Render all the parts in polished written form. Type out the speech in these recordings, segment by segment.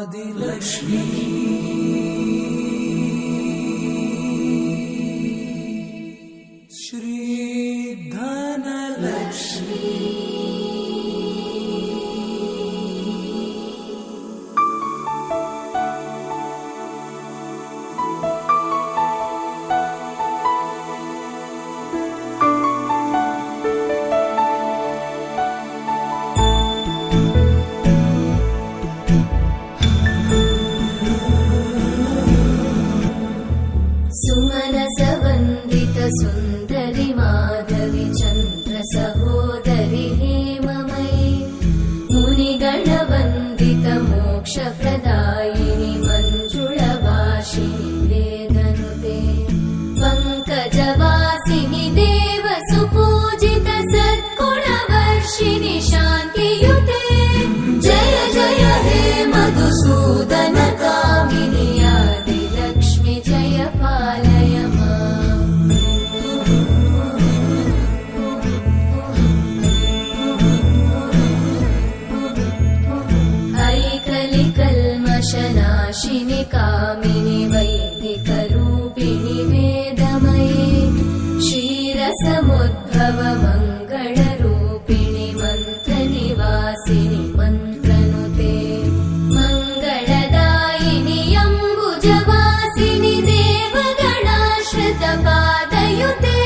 आदिलक्ष्मी श्री धनलक्ष्मी सुमनसवन्दित सुन्दरि माधवि चन्द्र सहोदरि हेममयि मुनिगणवन्दित मोक्षप्रदायिनि मञ्जुळभाषिणि वेदनुते पङ्कजवासिनि देवसुपूजित सद्गुणवर्षिणि शान्तियुते जय जय हे मधुसूदन कामिनि आदिलक्ष्मि जय पालय माम् ऐकलिकल्मषनाशिनि कामिनि वैदिकरूपिणि वेदमये क्षीरसमुद्भव मङ्गलरूपिणि मन्त्रनिवासिनि मन्त्रनुते मङ्गलदायिनि अम्बुजवासिनि देवगणाश्रितपादयुते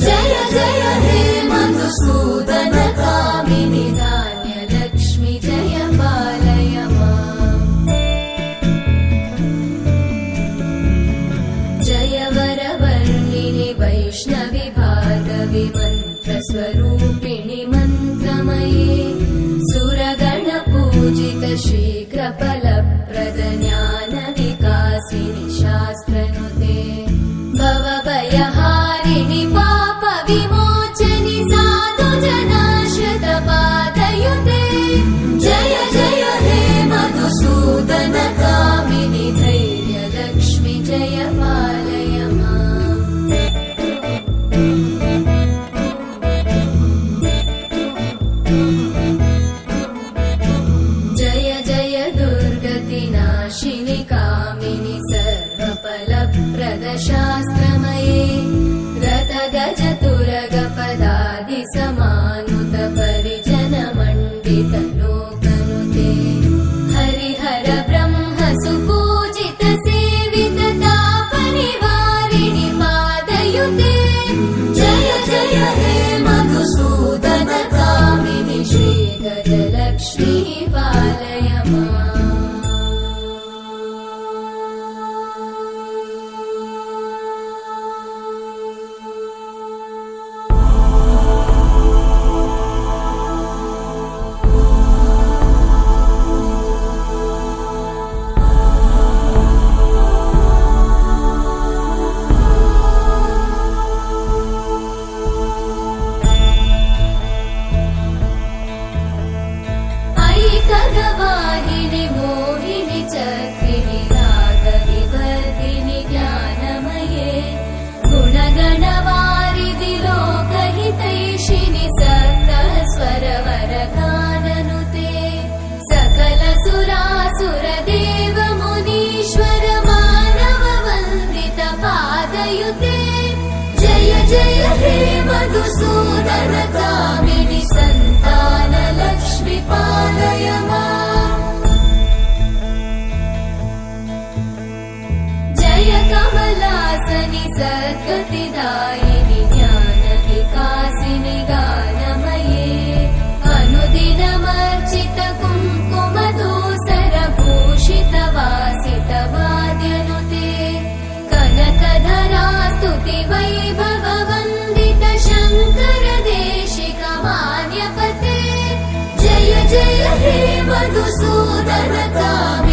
जय जय हे मधुसूदन कामिनि धान्यलक्ष्मि जय पालय माम् जय वरवर्णिनि वैष्णवि भार्गवि मन्त्रस्वरूपिणि मन्त्रमये सुरगणपूजित शीघ्रफलप्रद ज्ञानविकासिनि शास्त्रनुते भवभयहारिणि पापविमोचनि साधुजनाश्रितपादयुते जय जय हे मधुसूदन कामिनि धैर्यलक्ष्मि जय पालय माम् जय जय दुर्गतिनाशिनि कामिनि सर्वफलप्रद शास्त्रमये रथगजतुरगपदादि समानुत परिजनमण्डित लोकनुते हरिहर ब्रह्म सुपूजित सेवित तापनिवारिणि पादयुते जय जय हे मधुसूदन कामिनि श्रीगजलक्ष्मी पालय माम् ऐकगवाहिनि मोहिनि चक्रिणि रागविवर्धिनि ज्ञानमये गुणगणवारिधि लोकहितैषिणि सप्तस्वरवरगाननुते सकल सुरासुरदेव मुनीश्वर मानववन्दित पादयुते जय जय हे मधुसूदन कामिनि सन्तानलक्ष्मि पालय माम् जय कमलासनि सद्गतिदायिनि ज्ञानविकासिनि गानमये अनुदिनमर्चित कुङ्कुमधूसरभूषित वासित वाद्यनुते कनकधरा स्तुति वैभव वन्दित शङ्कर देशिक मान्यपते जय जय हे मधुसूदन कामिनि